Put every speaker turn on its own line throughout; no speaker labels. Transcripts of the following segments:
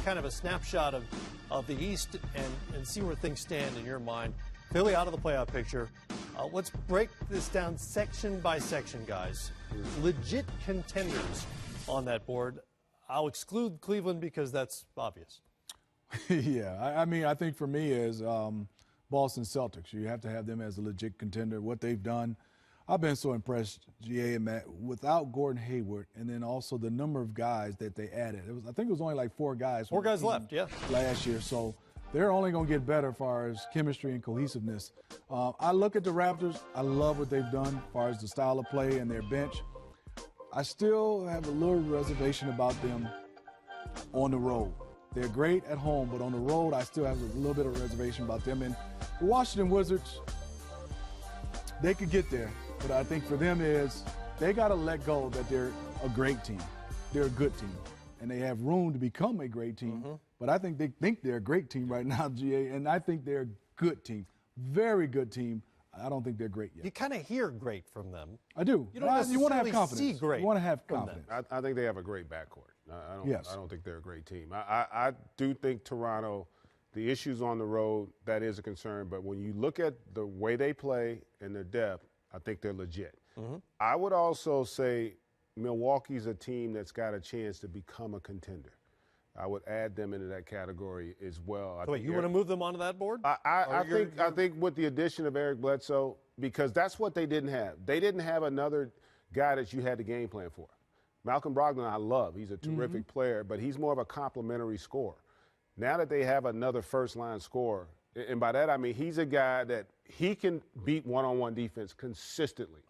kind of a snapshot of the East and see where things stand in your mind. Philly out of the playoff picture. Let's break this down section by section, guys. Legit contenders on that board. I'll exclude Cleveland because that's obvious.
Yeah, I mean, I think for me is Boston Celtics. You have to have them as a legit contender. What they've done, I've been so impressed, GA and Matt, without Gordon Hayward, and then also the number of guys that they added. I think it was only like 4 guys.
4 guys left, yeah.
Last year, so they're only going to get better as far as chemistry and cohesiveness. I look at the Raptors. I love what they've done as far as the style of play and their bench. I still have a little reservation about them on the road. They're great at home, but on the road, I still have a little bit of reservation about them. And the Washington Wizards, they could get there, but I think for them is they got to let go that they're a great team. They're a good team, and they have room to become a great team. But I think they think they're a great team right now, GA, and I think they're a good team, very good team. I don't think they're great yet.
You kind of hear great from them.
I do.
You don't necessarily
you want to have confidence.
see great.
You want to have confidence.
I think they have a great backcourt. I don't think they're a great team. I do think Toronto, the issues on the road, that is a concern. But when you look at the way they play and their depth, I think they're legit. I would also say Milwaukee's a team that's got a chance to become a contender. I would add them into that category as well.
So wait, you want to move them onto that board?
I think with the addition of Eric Bledsoe, because that's what they didn't have. They didn't have another guy that you had to game plan for. Malcolm Brogdon, I love. He's a terrific player, but he's more of a complementary scorer. Now that they have another first-line scorer, and by that I mean he's a guy that he can beat one-on-one defense consistently.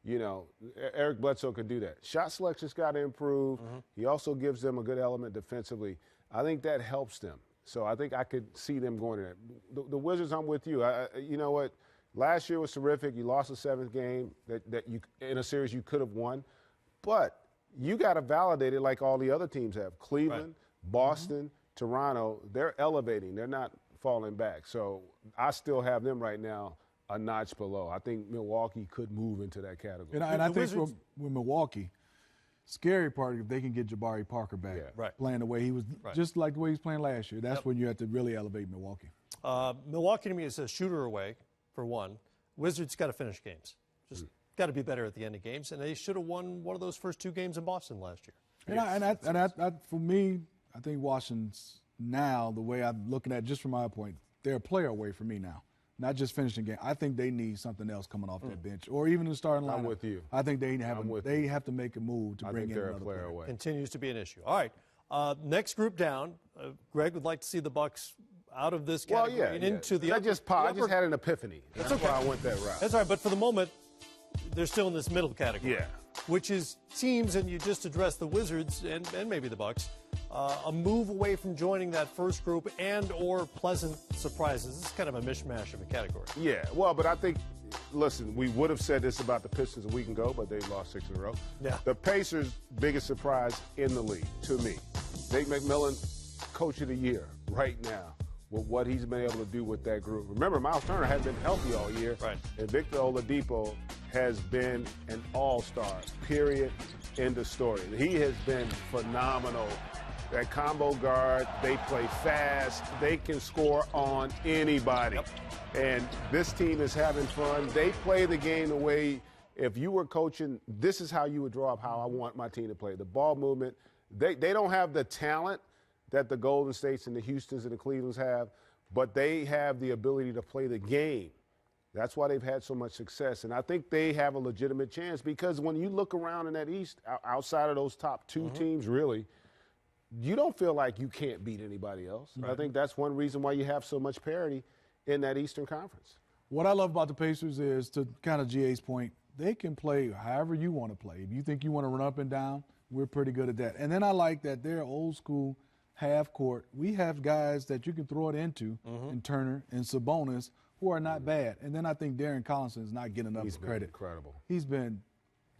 You know, Eric Bledsoe could do that. Shot selection's got to improve. He also gives them a good element defensively. I think that helps them. So I think I could see them going to that. The Wizards, I'm with you. You know what? Last year was terrific. You lost the 7th game that you in a series you could have won. But you got to validate it like all the other teams have. Cleveland, Boston, Toronto, they're elevating. They're not falling back. So I still have them right now a notch below. I think Milwaukee could move into that category.
And I think with Milwaukee, scary part if they can get Jabari Parker back playing the way he was, just like the way he was playing last year. That's when you have to really elevate Milwaukee.
Milwaukee to me is a shooter away, for one. Wizards got to finish games. Just got to be better at the end of games, and they should have won one of those first 2 games in Boston last year.
For me, I think Washington's now, the way I'm looking at it, just from my point, they're a player away from me now. Not just finishing game. I think they need something else coming off that bench, or even the starting lineup.
I'm with you.
I think they have to make a move to bring in another player
away.
Continues to be an issue. All right, next group down. Greg would like to see the Bucks out of this category and into the.
I just had an epiphany. That's why I went that route.
That's all right, but for the moment, they're still in this middle category.
Yeah.
Which is teams, and you just addressed the Wizards and maybe the Bucks, a move away from joining that first group and or pleasant surprises. This is kind of a mishmash of a category.
Yeah, well, but I think, listen, we would have said this about the Pistons a week ago, but they lost 6 in a row.
Yeah.
The Pacers' biggest surprise in the league, to me. Nate McMillan, Coach of the Year right now with what he's been able to do with that group. Remember, Miles Turner has been healthy all year, and Victor Oladipo has been an all-star, period, end of story. He has been phenomenal. That combo guard, they play fast. They can score on anybody. And this team is having fun. They play the game the way, if you were coaching, this is how you would draw up how I want my team to play. The ball movement, they don't have the talent that the Golden States and the Houstons and the Clevelands have, but they have the ability to play the game. That's why they've had so much success. And I think they have a legitimate chance because when you look around in that East, outside of those top 2 teams, really, you don't feel like you can't beat anybody else. I think that's one reason why you have so much parity in that Eastern Conference.
What I love about the Pacers is, to kind of GA's point, they can play however you want to play. If you think you want to run up and down, we're pretty good at that. And then I like that they're old school half court. We have guys that you can throw it into, and Turner and Sabonis, who are not bad. And then I think Darren Collison is not getting enough credit.
Incredible.
He's been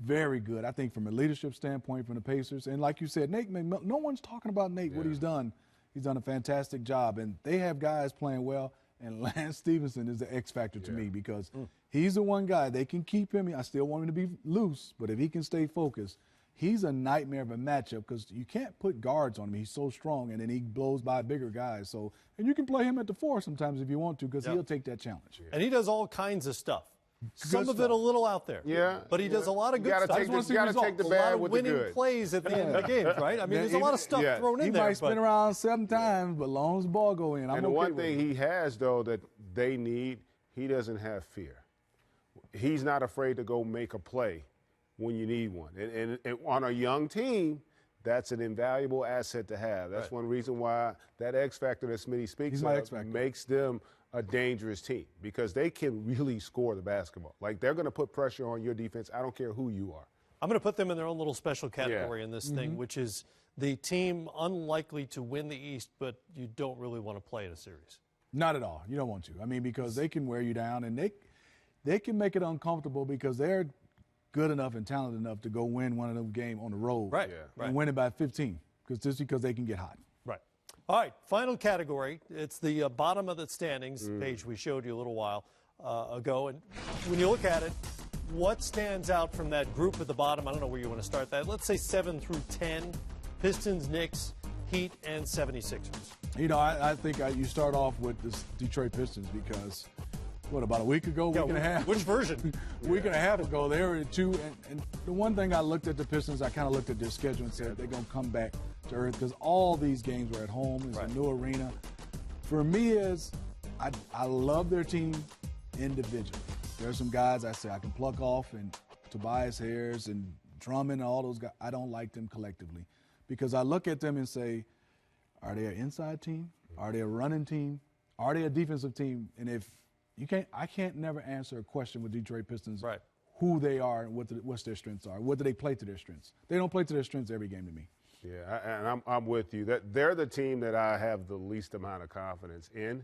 very good, I think, from a leadership standpoint from the Pacers. And like you said, Nate McMillan, no one's talking about Nate, what he's done. He's done a fantastic job. And they have guys playing well. And Lance Stevenson is the X factor to me because he's the one guy. They can keep him. I still want him to be loose, but if he can stay focused, he's a nightmare of a matchup because you can't put guards on him. He's so strong, and then he blows by bigger guys. So, and you can play him at the 4 sometimes if you want to because he'll take that challenge.
And he does all kinds of stuff. Some of it a little out there.
Yeah.
But he does a lot of good stuff.
You got to take the bad with the good.
A lot of winning plays at the end of the games, right? I mean, there's a lot of stuff thrown in there.
He might spin around 7 times, but long as the ball go in, I'm
And the one thing he has, though, that they need, he doesn't have fear. He's not afraid to go make a play when you need one. And on a young team, that's an invaluable asset to have. That's one reason why that X factor that Smitty speaks of makes them a dangerous team because they can really score the basketball. Like, they're going to put pressure on your defense. I don't care who you are.
I'm going to put them in their own little special category in this thing, which is the team unlikely to win the East, but you don't really want to play in a series.
Not at all. You don't want to. I mean, because they can wear you down, and they can make it uncomfortable because they're good enough and talented enough to go win one of them games on the road and win it by 15 just because they can get hot.
Right. All right, final category. It's the bottom of the standings page we showed you a little while ago. And when you look at it, what stands out from that group at the bottom? I don't know where you want to start that. Let's say 7 through 10, Pistons, Knicks, Heat, and 76ers.
You know, I think you start off with the Detroit Pistons because, about a week ago, week and a half?
Which version?
Week and a half ago, they were at 2. And the one thing I looked at the Pistons, I kind of looked at their schedule and said they're going to come back to earth because all these games were at home. It's a new arena. For me, I love their team individually. There are some guys I say I can pluck off, and Tobias Harris and Drummond and all those guys. I don't like them collectively because I look at them and say, are they an inside team? Are they a running team? Are they a defensive team? And if I can't never answer a question with Detroit Pistons who they are and what their strengths are. What do they play to their strengths? They don't play to their strengths every game to me.
Yeah, and I'm with you. That they're the team that I have the least amount of confidence in.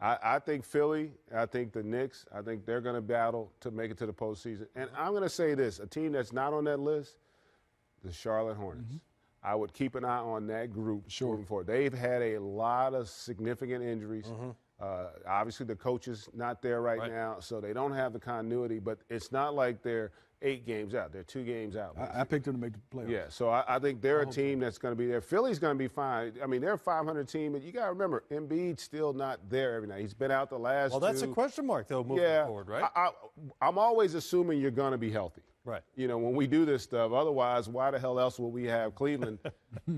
I think Philly, I think the Knicks, I think they're going to battle to make it to the postseason. And I'm going to say this, a team that's not on that list, the Charlotte Hornets. I would keep an eye on that group moving forward. They've had a lot of significant injuries. Obviously, the coach is not there right now, so they don't have the continuity. But it's not like they're 8 games out. They're 2 games out.
I picked them to make the playoffs.
Yeah, so I think they're a team that's going to be there. Philly's going to be fine. I mean, they're a 500 team, but you got to remember, Embiid's still not there every night. He's been out the last 2.
Well, that's a question mark, though, moving forward, right?
I'm always assuming you're going to be healthy.
Right.
You know, when we do this stuff, otherwise, why the hell else will we have Cleveland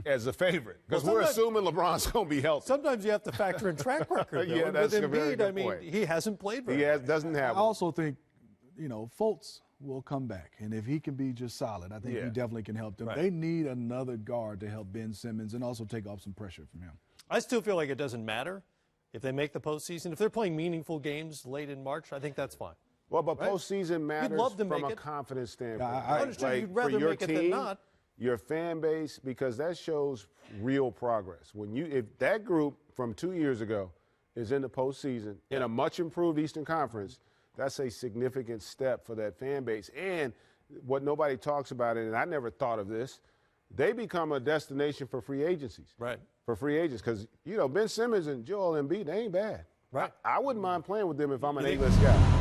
as a favorite? Because we're assuming LeBron's going to be healthy.
Sometimes you have to factor in track record. Though.
Yeah, that's
with
a very
Embiid,
good point.
He hasn't played very much.
Doesn't have
I also think, Fultz will come back. And if he can be just solid, I think he definitely can help them.
Right.
They need another guard to help Ben Simmons and also take off some pressure from him.
I still feel like it doesn't matter if they make the postseason. If they're playing meaningful games late in March, I think that's fine.
Well, but postseason matters
from
a confidence standpoint.
I understand you'd rather make it than not.
Your fan base, because that shows real progress. If that group from 2 years ago is in the postseason in a much improved Eastern Conference, that's a significant step for that fan base. And what nobody talks about, and I never thought of this, they become a destination for free agencies.
Right.
For free agents, because Ben Simmons and Joel Embiid, they ain't bad.
Right.
I wouldn't mind playing with them if I'm an A-list guy.